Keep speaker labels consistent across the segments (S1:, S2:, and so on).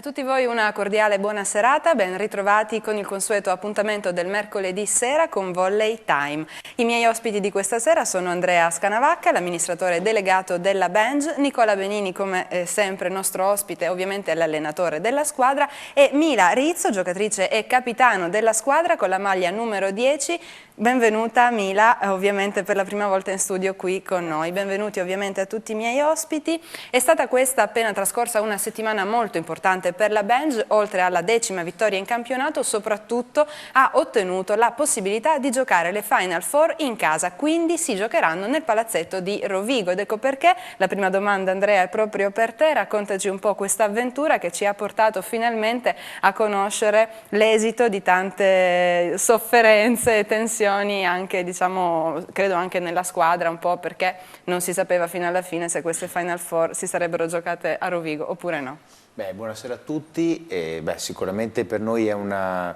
S1: A tutti voi una cordiale buona serata, ben ritrovati con il consueto appuntamento del mercoledì sera con Volley Time. I miei ospiti di questa sera sono Andrea Scanavacca, l'amministratore delegato della Benj, Nicola Benini come sempre nostro ospite, ovviamente l'allenatore della squadra, e Mila Rizzo, giocatrice e capitano della squadra con la maglia numero 10. Benvenuta Mila, ovviamente per la prima volta in studio qui con noi. Benvenuti ovviamente a tutti i miei ospiti. È stata questa appena trascorsa una settimana molto importante per la Benj, oltre alla 10ª vittoria in campionato, soprattutto ha ottenuto la possibilità di giocare le Final Four in casa, quindi si giocheranno nel palazzetto di Rovigo. Ed ecco perché la prima domanda, Andrea, è proprio per te. Raccontaci un po' questa avventura che ci ha portato finalmente a conoscere l'esito di tante sofferenze e tensioni, anche diciamo, credo anche nella squadra un po', perché non si sapeva fino alla fine se queste Final Four si sarebbero giocate a Rovigo oppure no.
S2: Buonasera a tutti. Sicuramente per noi è una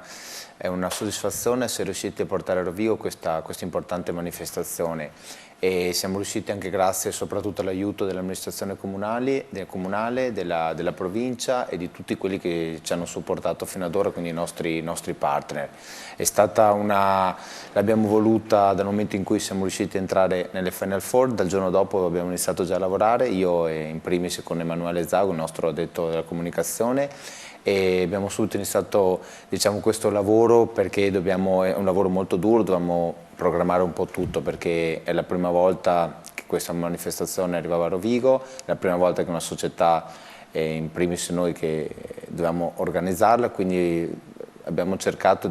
S2: soddisfazione essere riusciti a portare a Rovigo questa importante manifestazione, e siamo riusciti anche grazie soprattutto all'aiuto dell'amministrazione comunale, della provincia e di tutti quelli che ci hanno supportato fino ad ora, quindi i nostri partner. L'abbiamo voluta dal momento in cui siamo riusciti a entrare nelle Final Four. Dal giorno dopo abbiamo iniziato già a lavorare, io e in primis con Emanuele Zago, il nostro addetto della comunicazione, e abbiamo subito iniziato questo lavoro perché è un lavoro molto duro, dobbiamo programmare un po' tutto perché è la prima volta che questa manifestazione arrivava a Rovigo, è la prima volta che una società, in primis noi, che dovevamo organizzarla, quindi abbiamo cercato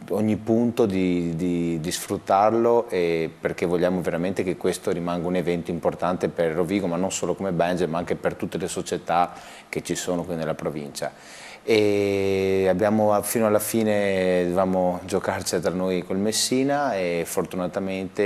S2: ogni punto di sfruttarlo, perché vogliamo veramente che questo rimanga un evento importante per Rovigo, ma non solo come Benj, ma anche per tutte le società che ci sono qui nella provincia. E fino alla fine dovevamo giocarci tra noi col Messina, e fortunatamente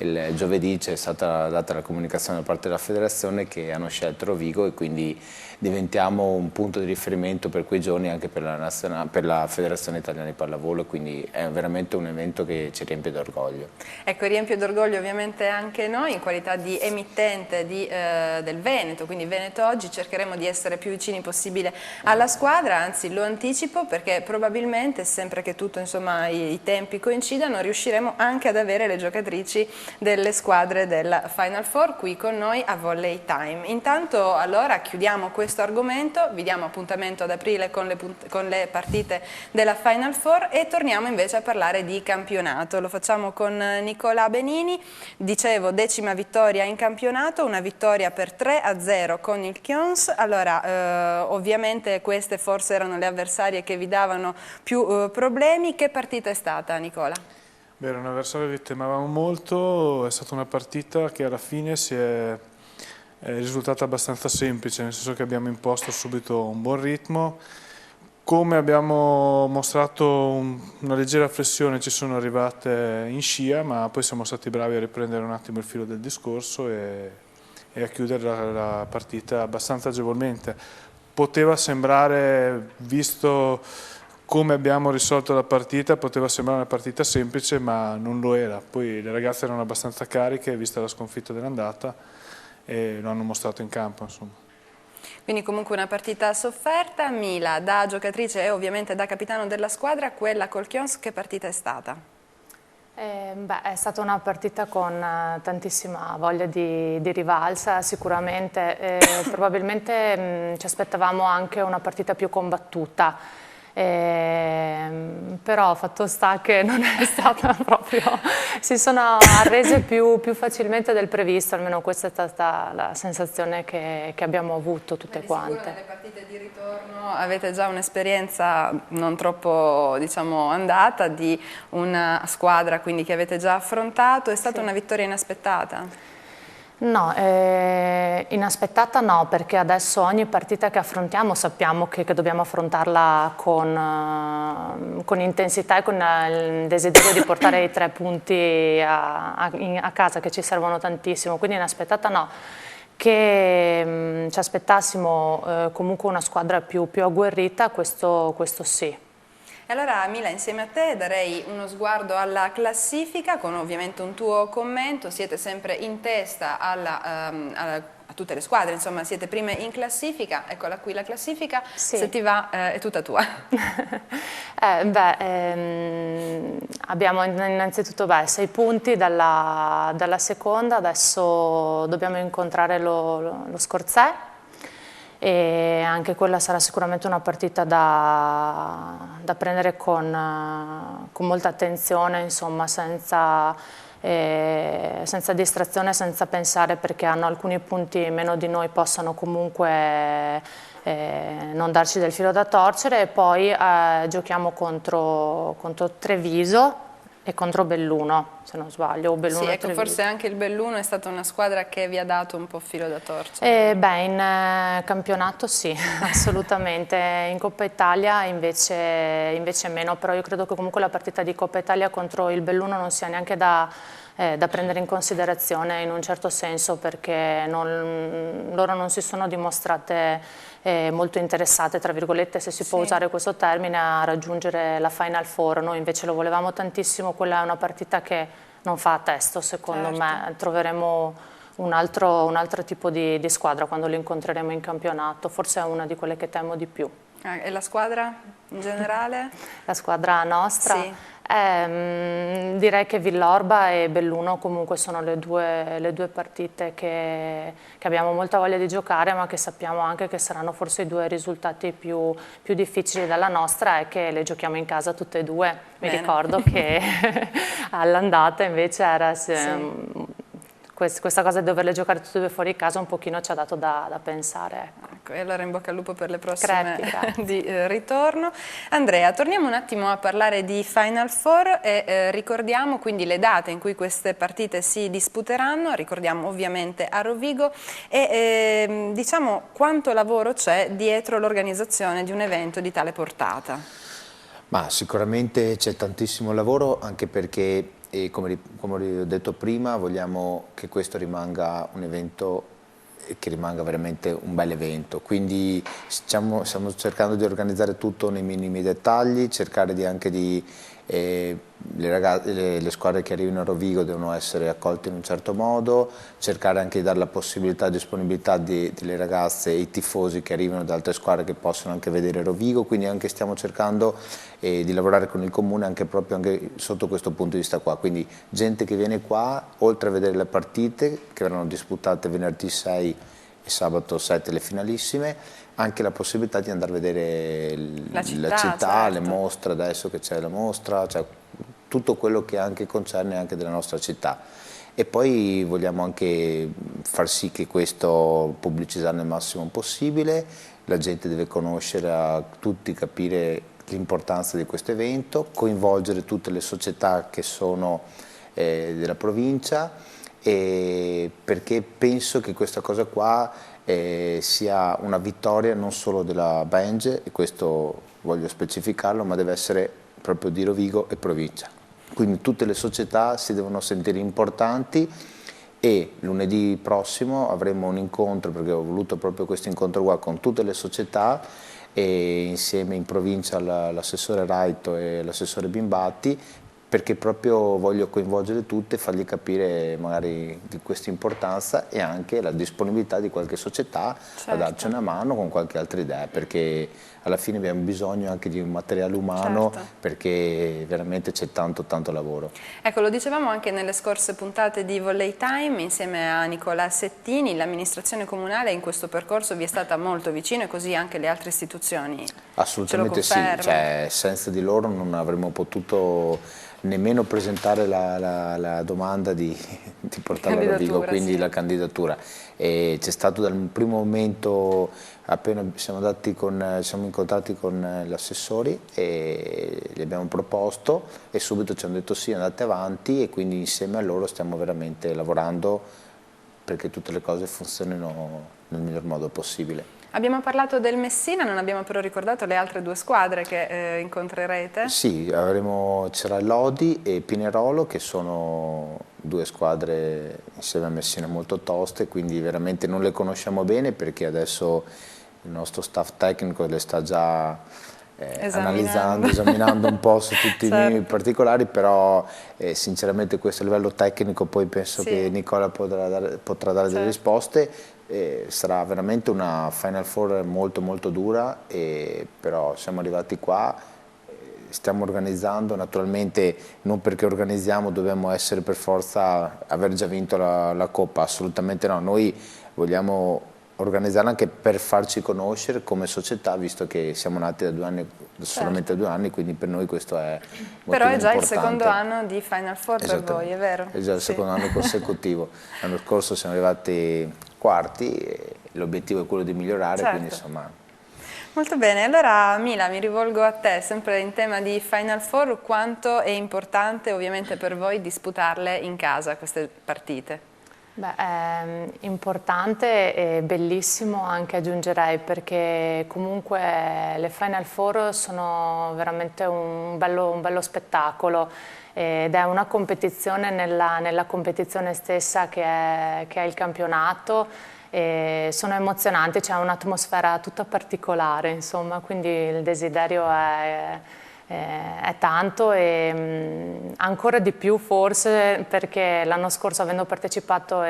S2: il giovedì c'è stata data la comunicazione da parte della federazione che hanno scelto Rovigo, e quindi diventiamo un punto di riferimento per quei giorni anche per la Federazione Italiana di Pallavolo, quindi è veramente un evento che ci riempie d'orgoglio.
S1: Ecco, riempie d'orgoglio ovviamente anche noi in qualità di emittente del Veneto, quindi Veneto Oggi cercheremo di essere più vicini possibile alla squadra, anzi lo anticipo perché probabilmente, sempre che tutto insomma i tempi coincidano, riusciremo anche ad avere le giocatrici delle squadre del Final Four qui con noi a Volley Time. Intanto allora chiudiamo questo argomento, vi diamo appuntamento ad aprile con le partite della Final Four e torniamo invece a parlare di campionato. Lo facciamo con Nicola Benini. Dicevo, 10ª vittoria in campionato, una vittoria per 3-0 con il Kions. Allora, ovviamente queste forse erano le avversarie che vi davano più problemi. Che partita è stata, Nicola?
S3: Era un avversario che temevamo molto, è stata una partita che alla fine è risultata abbastanza semplice, nel senso che abbiamo imposto subito un buon ritmo. Come abbiamo mostrato una leggera flessione, ci sono arrivate in scia, ma poi siamo stati bravi a riprendere un attimo il filo del discorso e a chiudere la partita abbastanza agevolmente. Poteva sembrare, visto come abbiamo risolto la partita, poteva sembrare una partita semplice, ma non lo era. Poi le ragazze erano abbastanza cariche, vista la sconfitta dell'andata, e lo hanno mostrato in campo, insomma.
S1: Quindi comunque una partita sofferta. Mila, da giocatrice e ovviamente da capitano della squadra, quella col Kions, che partita è stata?
S4: È stata una partita con tantissima voglia di rivalsa sicuramente, probabilmente ci aspettavamo anche una partita più combattuta. Però fatto sta che non è stata proprio, si sono arrese più facilmente del previsto, almeno questa è stata la sensazione che abbiamo avuto tutte quante.
S1: Nelle partite di ritorno avete già un'esperienza non troppo andata di una squadra quindi che avete già affrontato, è stata una vittoria inaspettata?
S4: No, inaspettata no, perché adesso ogni partita che affrontiamo sappiamo che dobbiamo affrontarla con intensità e con il desiderio di portare i 3 punti a casa, che ci servono tantissimo, quindi inaspettata no. Che ci aspettassimo comunque una squadra più agguerrita, questo sì.
S1: E allora Mila, insieme a te darei uno sguardo alla classifica con ovviamente un tuo commento. Siete sempre in testa alla a tutte le squadre, insomma siete prime in classifica, eccola qui la classifica,
S4: sì.
S1: Se ti va è tutta tua.
S4: Abbiamo innanzitutto 6 punti dalla seconda, adesso dobbiamo incontrare lo Scorzè e anche quella sarà sicuramente una partita da prendere con molta attenzione, insomma, senza distrazione, senza pensare perché hanno alcuni punti meno di noi, possano comunque non darci del filo da torcere. E poi giochiamo contro Treviso e contro Belluno, se non sbaglio, o Belluno
S1: sì,
S4: e
S1: ecco,
S4: Treviso.
S1: forse anche il Belluno è stata una squadra che vi ha dato un po' filo da torcere.
S4: In campionato sì, assolutamente, in Coppa Italia invece meno, però io credo che comunque la partita di Coppa Italia contro il Belluno non sia neanche da prendere in considerazione in un certo senso, perché loro non si sono dimostrate molto interessate, tra virgolette, se si può usare questo termine, a raggiungere la Final Four. Noi invece lo volevamo tantissimo, quella è una partita che non fa a testo, secondo me. Troveremo un altro tipo di squadra quando li incontreremo in campionato, forse è una di quelle che temo di più.
S1: E la squadra in generale?
S4: La squadra nostra?
S1: Sì.
S4: Direi che Villorba e Belluno comunque sono le due partite che abbiamo molta voglia di giocare, ma che sappiamo anche che saranno forse i 2 risultati più difficili dalla nostra, e che le giochiamo in casa tutte e 2. Mi ricordo che all'andata invece era... Questa cosa di doverle giocare tutte e 2 fuori casa un pochino ci ha dato da pensare.
S1: Ecco, e allora in bocca al lupo per le prossime di ritorno. Andrea, torniamo un attimo a parlare di Final Four e ricordiamo quindi le date in cui queste partite si disputeranno, ricordiamo ovviamente a Rovigo, e diciamo quanto lavoro c'è dietro l'organizzazione di un evento di tale portata.
S2: Ma sicuramente c'è tantissimo lavoro, anche perché e come ho detto prima, vogliamo che questo rimanga un evento, che rimanga veramente un bel evento, quindi stiamo cercando di organizzare tutto nei minimi dettagli, cercare anche di le squadre che arrivano a Rovigo devono essere accolte in un certo modo, cercare anche di dare la possibilità e disponibilità delle ragazze e i tifosi che arrivano da altre squadre che possono anche vedere Rovigo, quindi anche stiamo cercando di lavorare con il comune anche sotto questo punto di vista qua, quindi gente che viene qua, oltre a vedere le partite che verranno disputate venerdì 6 e sabato 7 le finalissime, anche la possibilità di andare a vedere la città, certo. Le mostre, adesso che c'è la mostra, cioè tutto quello che anche concerne anche della nostra città. E poi vogliamo anche far sì che questo pubblicizzarlo il massimo possibile, la gente deve conoscere, a tutti capire l'importanza di questo evento, coinvolgere tutte le società che sono della provincia, perché penso che questa cosa qua sia una vittoria non solo della Benge, e questo voglio specificarlo, ma deve essere proprio di Rovigo e provincia. Quindi tutte le società si devono sentire importanti, e lunedì prossimo avremo un incontro, perché ho voluto proprio questo incontro qua con tutte le società, e insieme in provincia l'assessore Raito e l'assessore Bimbatti, perché proprio voglio coinvolgere tutte e fargli capire magari di questa importanza, e anche la disponibilità di qualche società a darci una mano con qualche altra idea, perché alla fine abbiamo bisogno anche di un materiale umano, perché veramente c'è tanto lavoro.
S1: Ecco, lo dicevamo anche nelle scorse puntate di Volley Time, insieme a Nicola Settini, l'amministrazione comunale in questo percorso vi è stata molto vicino, e così anche le altre istituzioni.
S2: Assolutamente sì, cioè, senza di loro non avremmo potuto nemmeno presentare la domanda di portarla a Rovigo, quindi la candidatura. C'è stato dal primo momento, appena siamo incontrati con gli assessori e gli abbiamo proposto, e subito ci hanno detto sì, andate avanti, e quindi insieme a loro stiamo veramente lavorando perché tutte le cose funzionino nel miglior modo possibile.
S1: Abbiamo parlato del Messina, non abbiamo però ricordato le altre 2 squadre che incontrerete.
S2: Sì, c'era Lodi e Pinerolo, che sono 2 squadre insieme a Messina molto toste, quindi veramente non le conosciamo bene, perché adesso il nostro staff tecnico le sta già esaminando un po' su tutti i minimi particolari, però sinceramente questo a livello tecnico poi penso che Nicola potrà dare delle risposte. sarà veramente una Final Four molto molto dura, però siamo arrivati qua, stiamo organizzando, naturalmente non perché organizziamo dobbiamo essere per forza aver già vinto la Coppa, assolutamente no, noi vogliamo organizzarla anche per farci conoscere come società, visto che siamo nati da 2 anni, solamente 2 anni, quindi per noi questo è molto
S1: Però è già
S2: importante.
S1: il secondo anno di Final Four per voi, è vero?
S2: È già il secondo anno consecutivo. L'anno scorso siamo arrivati quarti e l'obiettivo è quello di migliorare, quindi insomma...
S1: Molto bene, allora Mila, mi rivolgo a te, sempre in tema di Final Four, quanto è importante ovviamente per voi disputarle in casa queste partite?
S4: Beh, è importante e bellissimo anche, aggiungerei, perché comunque le Final Four sono veramente un bello spettacolo ed è una competizione nella competizione stessa che è il campionato. E sono emozionanti, c'è un'atmosfera tutta particolare, insomma, quindi il desiderio è tanto e ancora di più forse perché l'anno scorso, avendo partecipato,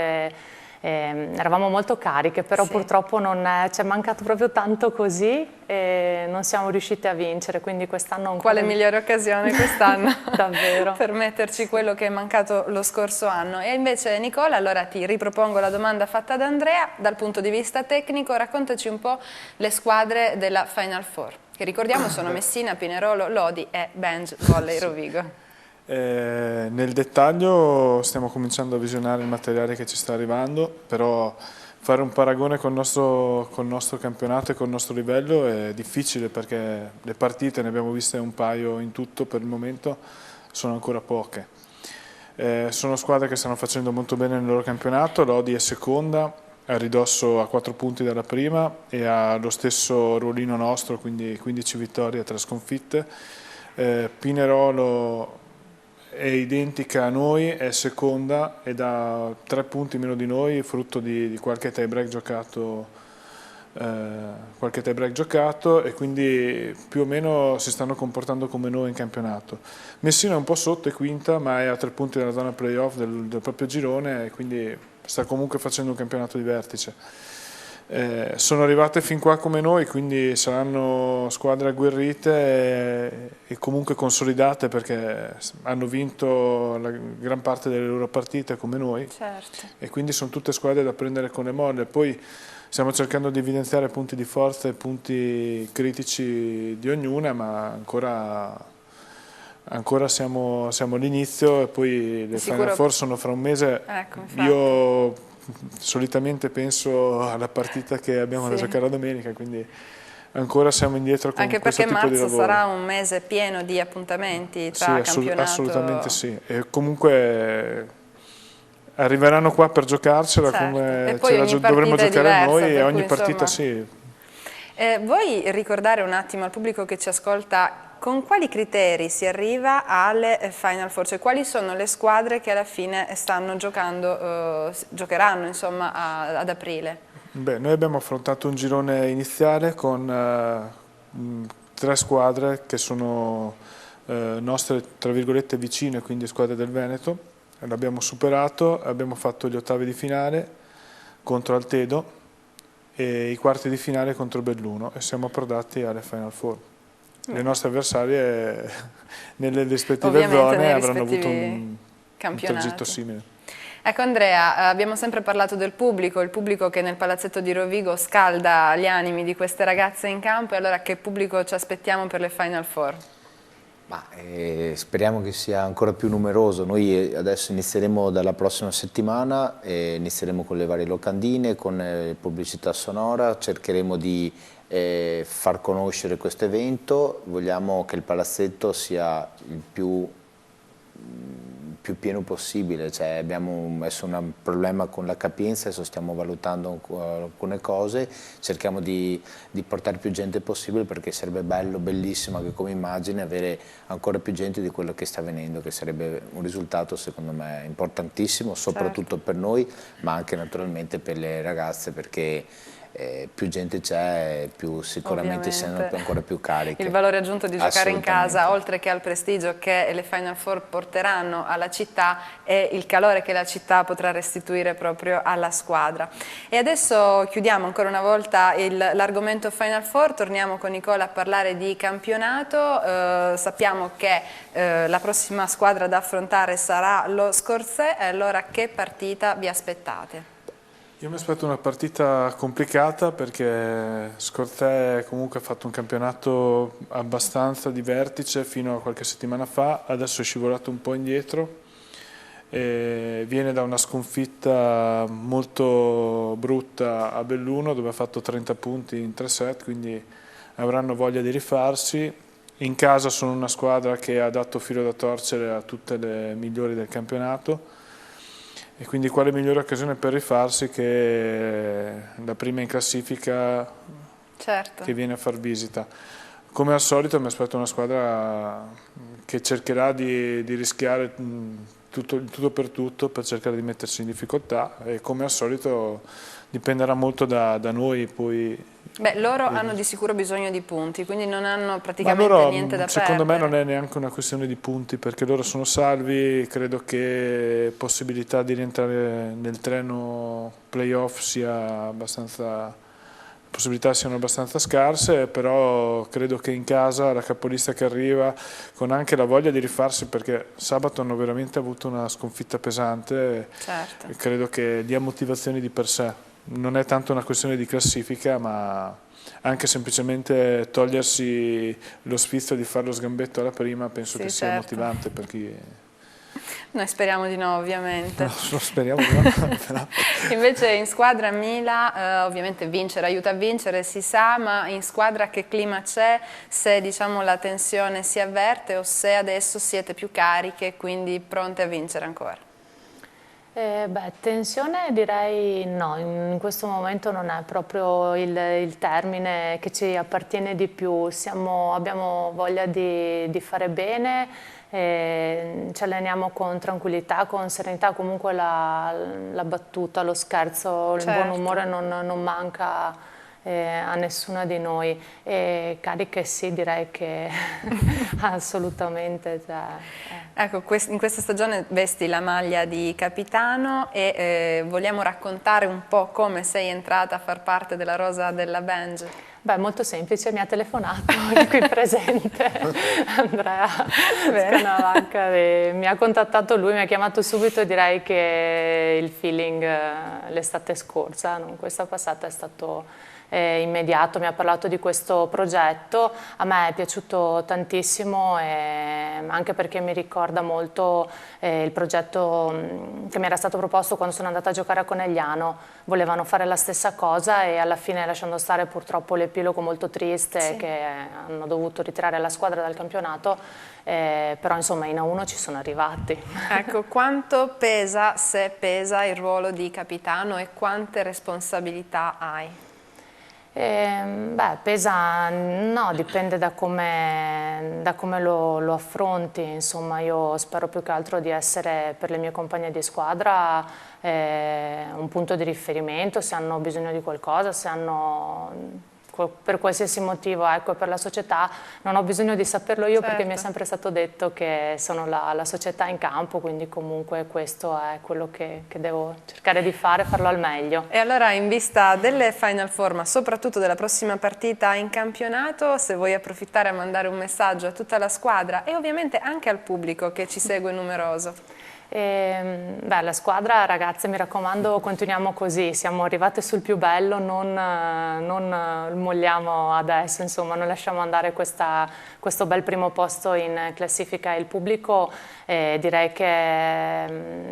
S4: eravamo molto cariche, però purtroppo ci è mancato proprio tanto così e non siamo riusciti a vincere, quindi quest'anno ancora...
S1: Quale migliore occasione quest'anno
S4: davvero
S1: per metterci quello che è mancato lo scorso anno. E invece Nicola, allora ti ripropongo la domanda fatta da Andrea, dal punto di vista tecnico raccontaci un po' le squadre della Final Four, che ricordiamo sono Messina, Pinerolo, Lodi e Benj Volley Rovigo.
S3: Nel dettaglio stiamo cominciando a visionare il materiale che ci sta arrivando, però fare un paragone col nostro campionato e col nostro livello è difficile perché le partite, ne abbiamo viste un paio in tutto per il momento, sono ancora poche. Sono squadre che stanno facendo molto bene nel loro campionato, Lodi è seconda, a ridosso a 4 punti dalla prima e ha lo stesso ruolino nostro, quindi 15 vittorie e 3 sconfitte. Pinerolo è identica a noi, è seconda ed ha 3 punti meno di noi, frutto di qualche tie break giocato, e quindi più o meno si stanno comportando come noi in campionato. Messina è un po' sotto, è quinta, ma è a 3 punti dalla zona playoff del proprio girone e quindi sta comunque facendo un campionato di vertice. Sono arrivate fin qua come noi, quindi saranno squadre agguerrite e comunque consolidate perché hanno vinto la gran parte delle loro partite come noi, e quindi sono tutte squadre da prendere con le molle. Poi stiamo cercando di evidenziare punti di forza e punti critici di ognuna, ma ancora siamo all'inizio e poi le Final Four sono fra un mese.
S1: Ecco,
S3: io solitamente penso alla partita che abbiamo da giocare la domenica, quindi ancora siamo indietro con questo tipo di lavoro.
S1: Anche perché marzo sarà un mese pieno di appuntamenti tra campionato...
S3: Assolutamente sì, e comunque arriveranno qua per giocarcela come dovremmo giocare noi e ogni partita sì.
S1: Vuoi ricordare un attimo al pubblico che ci ascolta con quali criteri si arriva alle Final Four, cioè quali sono le squadre che alla fine stanno giocheranno insomma ad aprile?
S3: Beh, noi abbiamo affrontato un girone iniziale con 3 squadre che sono nostre tra virgolette vicine, quindi squadre del Veneto. L'abbiamo superato, abbiamo fatto gli ottavi di finale contro Altedo e i quarti di finale contro Belluno e siamo approdati alle Final Four. Le nostre avversarie nelle rispettive zone avranno avuto un tragitto simile.
S1: Ecco Andrea, abbiamo sempre parlato del pubblico, il pubblico che nel palazzetto di Rovigo scalda gli animi di queste ragazze in campo, e allora che pubblico ci aspettiamo per le Final Four?
S2: Speriamo che sia ancora più numeroso. Noi adesso inizieremo dalla prossima settimana, inizieremo con le varie locandine, con pubblicità sonora, cercheremo di far conoscere questo evento. Vogliamo che il palazzetto sia il più pieno possibile, cioè abbiamo messo un problema con la capienza, adesso stiamo valutando alcune cose, cerchiamo di portare più gente possibile perché sarebbe bellissimo anche come immagine avere ancora più gente di quello che sta avvenendo, che sarebbe un risultato secondo me importantissimo, soprattutto per noi, ma anche naturalmente per le ragazze, perché più gente c'è, più sicuramente siamo ancora più cariche.
S1: Il valore aggiunto di giocare in casa, oltre che al prestigio che le Final Four porteranno alla città, è il calore che la città potrà restituire proprio alla squadra. E adesso chiudiamo ancora una volta l'argomento Final Four, torniamo con Nicola a parlare di campionato. Sappiamo che la prossima squadra da affrontare sarà lo Scorzè, allora che partita vi aspettate?
S3: Io mi aspetto una partita complicata perché Scorzè comunque ha fatto un campionato abbastanza di vertice fino a qualche settimana fa, adesso è scivolato un po' indietro e viene da una sconfitta molto brutta a Belluno dove ha fatto 30 punti in 3 set, quindi avranno voglia di rifarsi. In casa sono una squadra che ha dato filo da torcere a tutte le migliori del campionato. E quindi quale migliore occasione per rifarsi che la prima in classifica che viene a far visita. Come al solito mi aspetto una squadra che cercherà di rischiare tutto per tutto per cercare di mettersi in difficoltà e come al solito dipenderà molto da noi poi.
S1: Beh, loro hanno di sicuro bisogno di punti, quindi non hanno praticamente niente da perdere.
S3: Secondo me non è neanche una questione di punti, perché loro sono salvi, credo che possibilità di rientrare nel treno playoff possibilità siano abbastanza scarse, però credo che in casa la capolista che arriva con anche la voglia di rifarsi, perché sabato hanno veramente avuto una sconfitta pesante,
S1: certo.
S3: Credo che dia motivazioni di per sé. Non è tanto una questione di classifica, ma anche semplicemente togliersi lo sfizio di fare lo sgambetto alla prima, penso che sia motivante per chi.
S1: Noi speriamo di no, ovviamente.
S3: No, speriamo di no. Però.
S1: Invece in squadra Mila, ovviamente vincere aiuta a vincere, si sa, ma in squadra che clima c'è, se diciamo la tensione si avverte o se adesso siete più cariche, quindi pronte a vincere ancora?
S4: Tensione direi no, in questo momento non è proprio il termine che ci appartiene di più, abbiamo voglia di fare bene, ci alleniamo con tranquillità, con serenità, comunque la battuta, lo scherzo, il buon umore non manca a nessuna di noi e cariche sì, direi che assolutamente.
S1: Ecco, in questa stagione vesti la maglia di capitano e vogliamo raccontare un po' come sei entrata a far parte della rosa della Benj?
S4: Beh, molto semplice, mi ha telefonato qui presente Andrea Scanavacca, mi ha contattato lui, mi ha chiamato subito e direi che il feeling l'estate scorsa, non questa passata, è stato immediato, mi ha parlato di questo progetto, a me è piaciuto tantissimo anche perché mi ricorda molto il progetto che mi era stato proposto quando sono andata a giocare a Conegliano, volevano fare la stessa cosa e alla fine, lasciando stare purtroppo l'epilogo molto triste che hanno dovuto ritirare la squadra dal campionato, però insomma in A1 ci sono arrivati.
S1: Ecco, quanto pesa, se pesa, il ruolo di capitano e quante responsabilità hai?
S4: Pesa, no, dipende da come lo affronti, insomma io spero più che altro di essere per le mie compagne di squadra un punto di riferimento, se hanno bisogno di qualcosa, se hanno per qualsiasi motivo, ecco, per la società non ho bisogno di saperlo io perché mi è sempre stato detto che sono la società in campo, quindi comunque questo è quello che devo cercare di fare, farlo al meglio.
S1: E allora in vista delle Final Four, ma soprattutto della prossima partita in campionato, se vuoi approfittare a mandare un messaggio a tutta la squadra e ovviamente anche al pubblico che ci segue numeroso.
S4: La squadra, ragazze, mi raccomando, continuiamo così, siamo arrivate sul più bello, non molliamo adesso, insomma, non lasciamo andare questo bel primo posto in classifica. Il pubblico direi che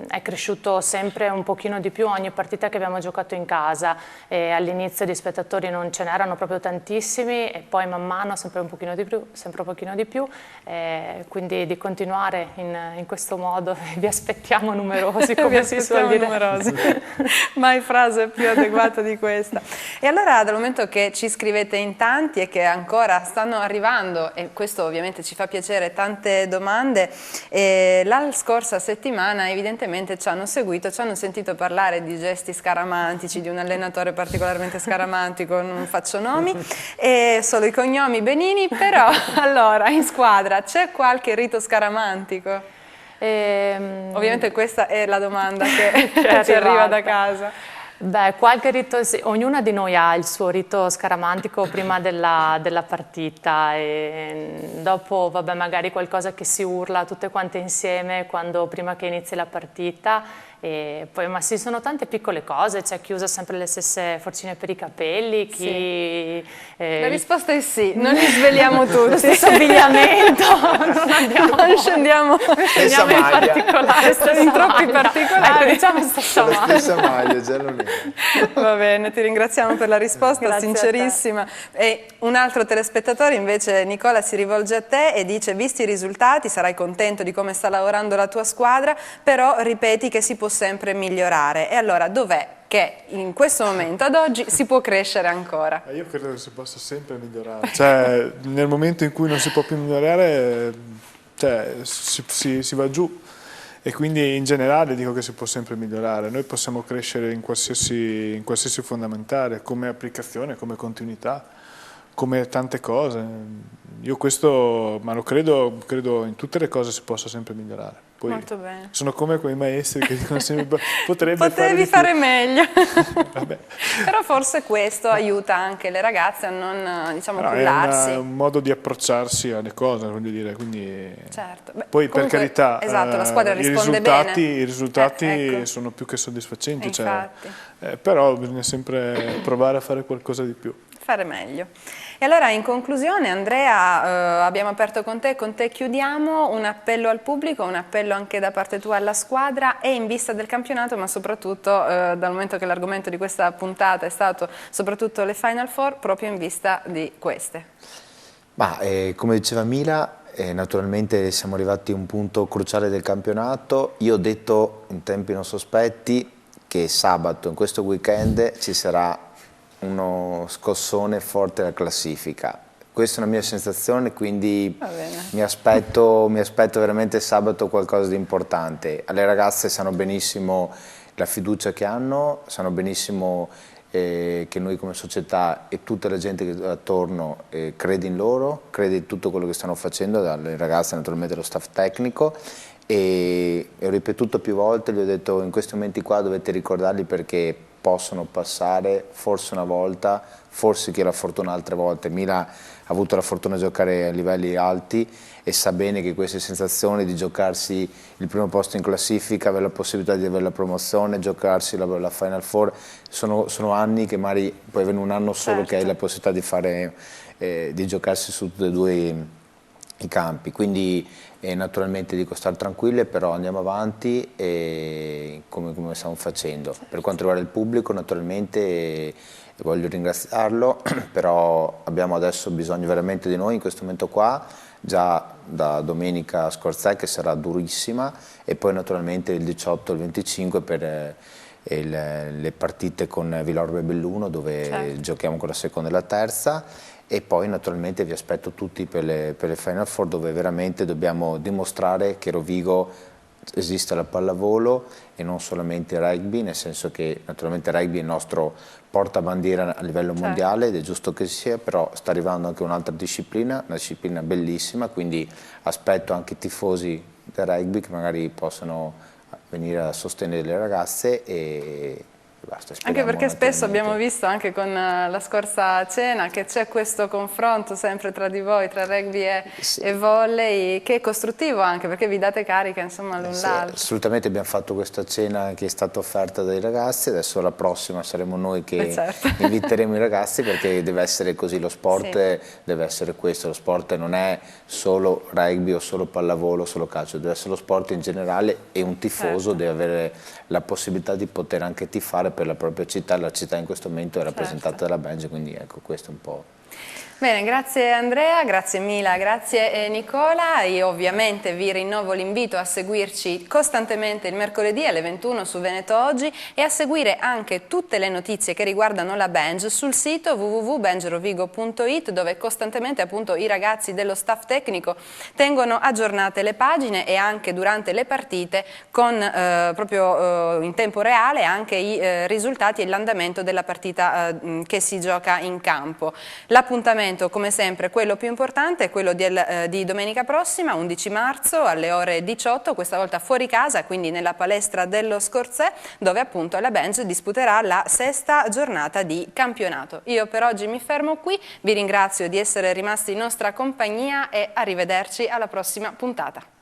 S4: è cresciuto sempre un pochino di più ogni partita che abbiamo giocato in casa, all'inizio di spettatori non ce n'erano proprio tantissimi e poi man mano sempre un pochino di più, quindi di continuare in questo modo vi aspetto aspettiamo numerosi, come si suol dire.
S1: Numerosi. Mai frase più adeguata di questa. E allora, dal momento che ci scrivete in tanti e che ancora stanno arrivando, e questo ovviamente ci fa piacere, tante domande, la scorsa settimana evidentemente ci hanno seguito, ci hanno sentito parlare di gesti scaramantici, di un allenatore particolarmente scaramantico, non faccio nomi, e solo i cognomi Benini, però allora in squadra c'è qualche rito scaramantico? Ovviamente questa è la domanda che ci arriva da casa.
S4: Beh, qualche rito, sì, ognuna di noi ha il suo rito scaramantico prima della partita e dopo, vabbè, magari qualcosa che si urla tutte quante insieme prima che inizi la partita. E poi, ma sì, sono tante piccole cose, c'è chi usa sempre le stesse forcine per i capelli, chi...
S1: La risposta è sì, non li sveliamo tutti.
S4: Lo stesso abbigliamento,
S1: non scendiamo
S4: in particolare,
S1: in troppi particolari.
S4: Ecco, diciamo stessa
S2: maglia, giallo nero.
S1: Va bene, ti ringraziamo per la risposta.
S4: Grazie
S1: sincerissima. E un altro telespettatore invece, Nicola, si rivolge a te e dice: visti i risultati sarai contento di come sta lavorando la tua squadra, però ripeti che si può sempre migliorare. E allora dov'è che in questo momento, ad oggi, si può crescere ancora?
S3: Io credo che si possa sempre migliorare, cioè nel momento in cui non si può più migliorare, cioè, si va giù. E quindi in generale dico che si può sempre migliorare, noi possiamo crescere in qualsiasi fondamentale, come applicazione, come continuità, come tante cose. Io questo, ma lo credo in tutte le cose si possa sempre migliorare. Poi
S1: molto bene.
S3: Sono come quei maestri che dicono sempre
S1: potevi fare meglio.
S3: Vabbè.
S1: Però forse questo aiuta anche le ragazze a non, diciamo, cullarsi.
S3: È un modo di approcciarsi alle cose, voglio dire, quindi...
S1: Certo. Beh,
S3: poi
S1: comunque,
S3: per carità,
S1: esatto, la squadra risponde bene.
S3: I risultati
S1: ecco.
S3: sono più che soddisfacenti,
S1: Infatti.
S3: Però bisogna sempre provare a fare qualcosa di più.
S1: Fare meglio. E allora in conclusione, Andrea, abbiamo aperto con te chiudiamo, un appello al pubblico, un appello anche da parte tua alla squadra e in vista del campionato, ma soprattutto dal momento che l'argomento di questa puntata è stato soprattutto le Final Four, proprio in vista di queste.
S2: Ma come diceva Mila, naturalmente siamo arrivati a un punto cruciale del campionato. Io ho detto in tempi non sospetti che sabato, in questo weekend, ci sarà uno scossone forte alla classifica. Questa è una mia sensazione, quindi mi aspetto veramente sabato qualcosa di importante. Le ragazze sanno benissimo la fiducia che hanno, sanno benissimo che noi come società e tutta la gente che attorno crede in loro, crede in tutto quello che stanno facendo, dalle ragazze naturalmente allo staff tecnico. E ho ripetuto più volte, gli ho detto: in questi momenti qua dovete ricordarli perché possono passare, forse una volta, forse chi ha la fortuna altre volte. Mila ha avuto la fortuna di giocare a livelli alti e sa bene che queste sensazioni di giocarsi il primo posto in classifica, avere la possibilità di avere la promozione, giocarsi la Final Four, sono anni che magari poi viene un anno solo che hai la possibilità di fare, di giocarsi su tutti e due i campi. Quindi naturalmente dico stare tranquille, però andiamo avanti come stiamo facendo. Per quanto riguarda il pubblico, naturalmente voglio ringraziarlo, però abbiamo adesso bisogno veramente di noi in questo momento qua, già da domenica scorsa che sarà durissima, e poi naturalmente il 18 e il 25 per le partite con Villorbe e Belluno, dove giochiamo con la seconda e la terza. E poi naturalmente vi aspetto tutti per le Final Four, dove veramente dobbiamo dimostrare che Rovigo esiste la pallavolo e non solamente il rugby, nel senso che naturalmente il rugby è il nostro portabandiera a livello mondiale ed è giusto che sia, però sta arrivando anche un'altra disciplina, una disciplina bellissima, quindi aspetto anche i tifosi del rugby che magari possano venire a sostenere le ragazze e basta,
S1: anche perché spesso abbiamo visto anche con la scorsa cena che c'è questo confronto sempre tra di voi, tra rugby e volley, che è costruttivo anche perché vi date carica insomma l'un l'altro.
S2: Assolutamente, abbiamo fatto questa cena che è stata offerta dai ragazzi, adesso la prossima saremo noi che inviteremo i ragazzi, perché deve essere così, lo sport deve essere questo, lo sport non è solo rugby o solo pallavolo o solo calcio, deve essere lo sport in generale e un tifoso deve avere la possibilità di poter anche tifare per la propria città, la città in questo momento è rappresentata dalla Benji, quindi ecco questo è un po'.
S1: Bene, grazie Andrea, grazie Mila, grazie Nicola. Io ovviamente vi rinnovo l'invito a seguirci costantemente il mercoledì alle 21 su Veneto Oggi e a seguire anche tutte le notizie che riguardano la Benj sul sito www.benjrovigo.it, dove costantemente appunto i ragazzi dello staff tecnico tengono aggiornate le pagine e anche durante le partite con proprio in tempo reale anche i risultati e l'andamento della partita che si gioca in campo. L'appuntamento come sempre quello più importante è quello di domenica prossima, 11 marzo alle ore 18, questa volta fuori casa, quindi nella palestra dello Scorzè, dove appunto la Benj disputerà la 6ª giornata di campionato. Io per oggi mi fermo qui, vi ringrazio di essere rimasti in nostra compagnia e arrivederci alla prossima puntata.